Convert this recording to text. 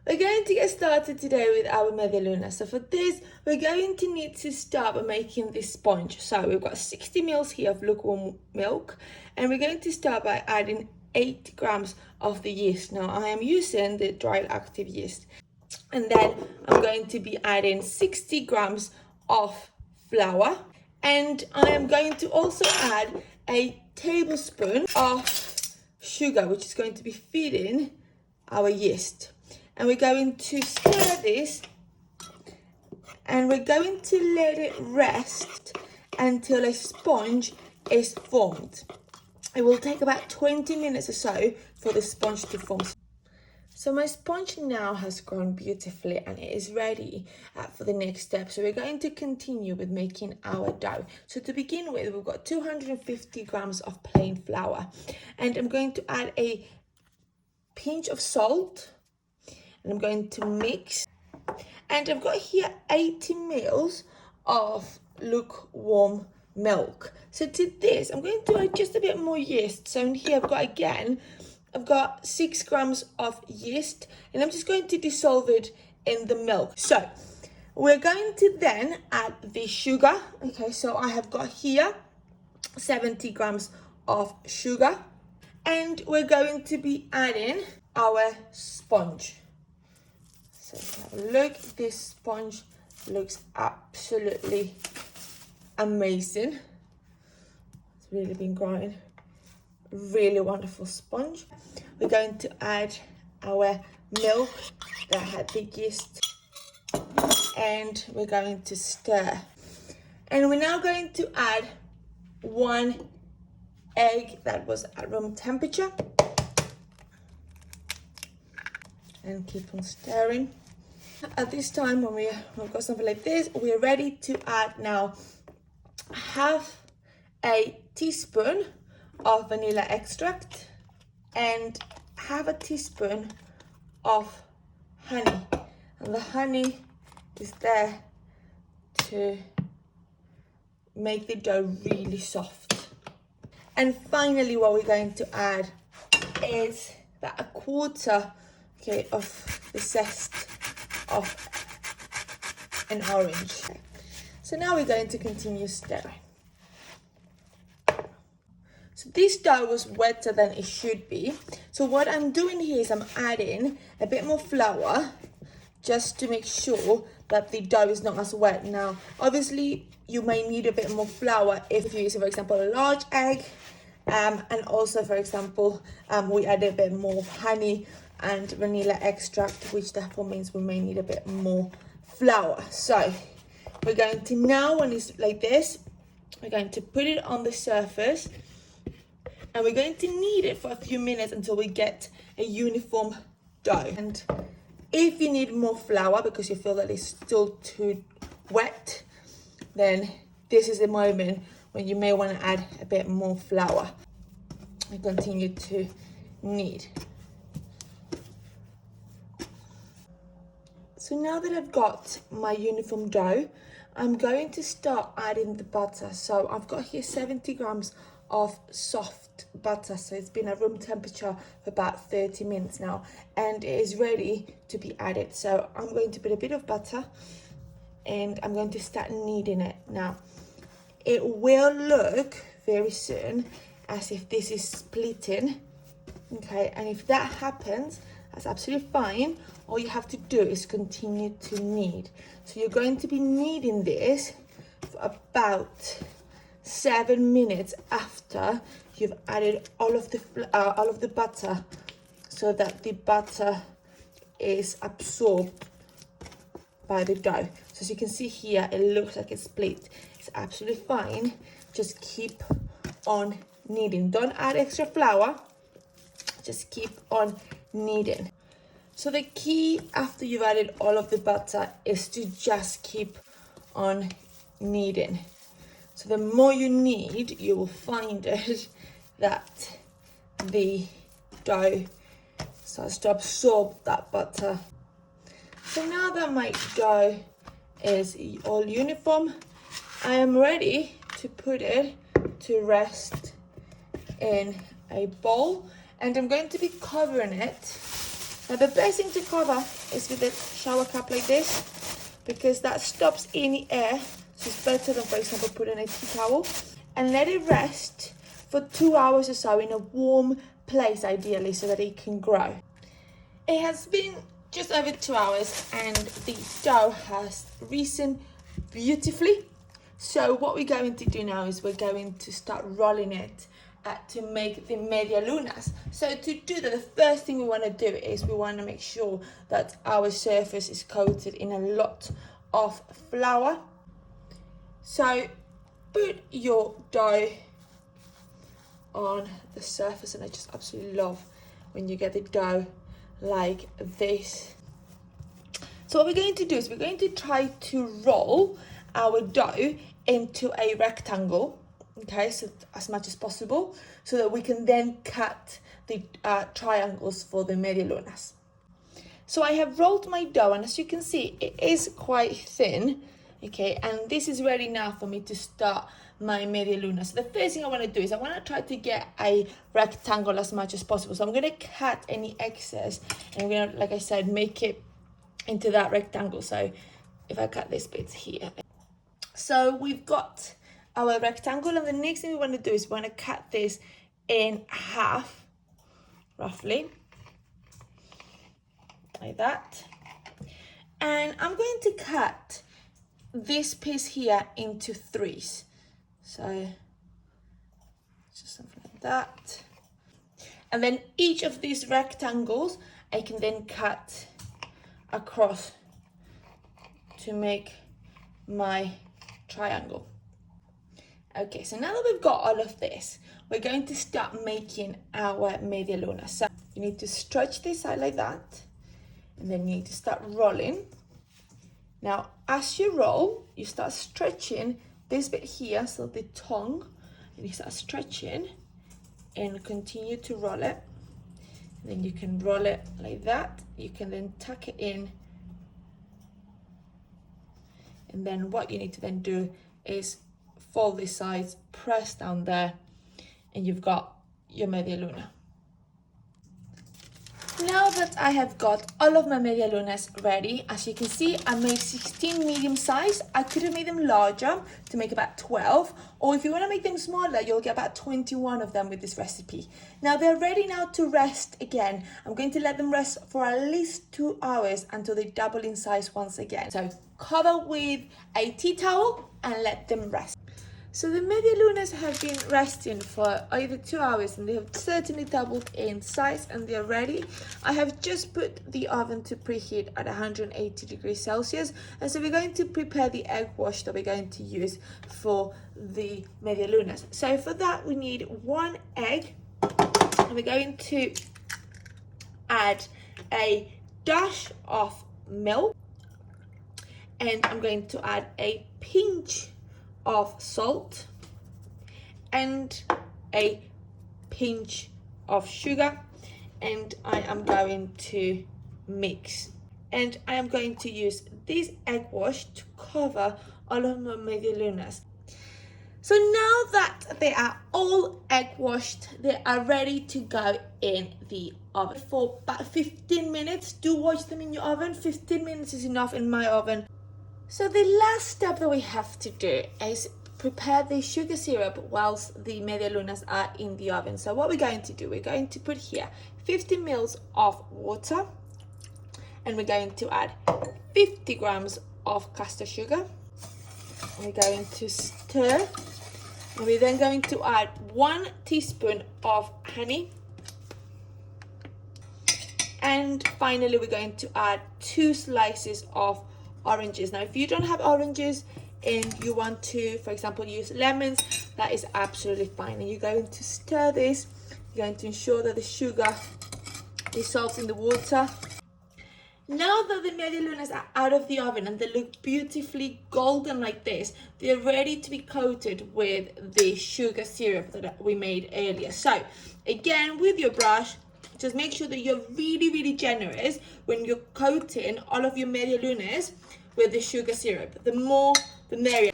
We're going to get started today with our Medialunas. So for this, we're going to need to start by making this sponge. So we've got 60 ml here of lukewarm milk, and we're going to start by adding 8 grams of the yeast. Now I am using the dried active yeast. And then I'm going to be adding 60 grams of flour. And I am going to also add a tablespoon of sugar, which is going to be feeding our yeast. And we're going to stir this, and we're going to let it rest until a sponge is formed. It will take about 20 minutes or so for the sponge to form. So my sponge now has grown beautifully and it is ready for the next step. So we're going to continue with making our dough. So to begin with, we've got 250 grams of plain flour, and I'm going to add a pinch of salt, and I'm going to mix. And I've got here 80 ml of lukewarm milk. So to this, I'm going to add just a bit more yeast. So in here I've got 6 grams of yeast, and I'm just going to dissolve it in the milk. So we're going to then add the sugar. Okay, so I have got here 70 grams of sugar, and we're going to be adding our sponge. So have a look, this sponge looks absolutely amazing. It's really been growing. Really wonderful sponge. We're going to add our milk that had the yeast, and we're going to stir. And we're now going to add 1 egg that was at room temperature, and keep on stirring. At this time, when we've got something like this, we're ready to add now half a teaspoon of vanilla extract and half a teaspoon of honey. And the honey is there to make the dough really soft. And finally, what we're going to add is about a quarter, okay, of the zest of an orange. So now we're going to continue stirring. So this dough was wetter than it should be. So what I'm doing here is I'm adding a bit more flour just to make sure that the dough is not as wet. Now, obviously, you may need a bit more flour if you're using, for example, a large egg. And also, for example, we add a bit more honey and vanilla extract, which therefore means we may need a bit more flour. So we're going to now, when it's like this, we're going to put it on the surface, and we're going to knead it for a few minutes until we get a uniform dough. And if you need more flour because you feel that it's still too wet, then this is the moment when you may want to add a bit more flour. I continue to knead. So now that I've got my uniform dough, I'm going to start adding the butter. So I've got here 70 grams of soft butter. So it's been at room temperature for about 30 minutes now, and it is ready to be added. So I'm going to put a bit of butter, and I'm going to start kneading it. Now, it will look very soon as if this is splitting, okay? And if that happens, that's absolutely fine. All you have to do is continue to knead. So you're going to be kneading this for about 7 minutes after you've added all of the butter, so that the butter is absorbed by the dough. So as you can see here, it looks like it's split. It's absolutely fine. Just keep on kneading. Don't add extra flour. Just keep on kneading. So the key after you've added all of the butter is to just keep on kneading. So the more you knead, you will find it that the dough starts to absorb that butter. So now that my dough is all uniform, I am ready to put it to rest in a bowl, and I'm going to be covering it Now the best thing to cover is with a shower cap like this, because that stops any air. So it's better than, for example, putting a tea towel, and let it rest for 2 hours or so in a warm place, ideally, so that it can grow. It has been just over 2 hours and the dough has risen beautifully. So what we're going to do now is we're going to start rolling it to make the medialunas. So to do that, the first thing we want to do is we want to make sure that our surface is coated in a lot of flour. So put your dough on the surface, and I just absolutely love when you get the dough like this. So what we're going to do is we're going to try to roll our dough into a rectangle, okay, so as much as possible, so that we can then cut the triangles for the medialunas. So I have rolled my dough, and as you can see, it is quite thin, okay, and this is ready now for me to start my medialunas. So the first thing I want to do is I want to try to get a rectangle as much as possible. So I'm going to cut any excess, and I'm going to, like I said, make it into that rectangle. So if I cut this bit here, so we've got our rectangle, and the next thing we want to do is we want to cut this in half, roughly like that. And I'm going to cut this piece here into threes. So just something like that. And then each of these rectangles I can then cut across to make my triangle. Okay, so now that we've got all of this, we're going to start making our medialuna. So you need to stretch this out like that, and then you need to start rolling. Now, as you roll, you start stretching this bit here, so the tongue, and you start stretching and continue to roll it. And then you can roll it like that. You can then tuck it in. And then what you need to then do is fold the sides, press down there, and you've got your medialuna. Now that I have got all of my medialunas ready, as you can see, I made 16 medium size. I could have made them larger to make about 12, or if you want to make them smaller, you'll get about 21 of them with this recipe. Now they're ready now to rest again. I'm going to let them rest for at least 2 hours until they double in size once again. So cover with a tea towel and let them rest. So the medialunas have been resting for over 2 hours, and they have certainly doubled in size and they're ready. I have just put the oven to preheat at 180 degrees Celsius, and so we're going to prepare the egg wash that we're going to use for the medialunas. So for that we need 1 egg, and we're going to add a dash of milk, and I'm going to add a pinch of salt and a pinch of sugar, and I am going to mix, and I am going to use this egg wash to cover all of my medialunas. So now that they are all egg washed, they are ready to go in the oven for about 15 minutes. Do watch them in your oven. 15 minutes is enough in my oven. So the last step that we have to do is prepare the sugar syrup whilst the medialunas are in the oven. So what we're going to do, we're going to put here 50 ml of water, and we're going to add 50 grams of caster sugar. We're going to stir, and we're then going to add 1 teaspoon of honey. And finally, we're going to add 2 slices of oranges. Now, if you don't have oranges and you want to, for example, use lemons, that is absolutely fine. And you're going to stir this. You're going to ensure that the sugar dissolves in the water. Now that the medialunas are out of the oven and they look beautifully golden like this, they're ready to be coated with the sugar syrup that we made earlier. So again, with your brush, just make sure that you're really generous when you're coating all of your medialunas with the sugar syrup. The more, the merrier.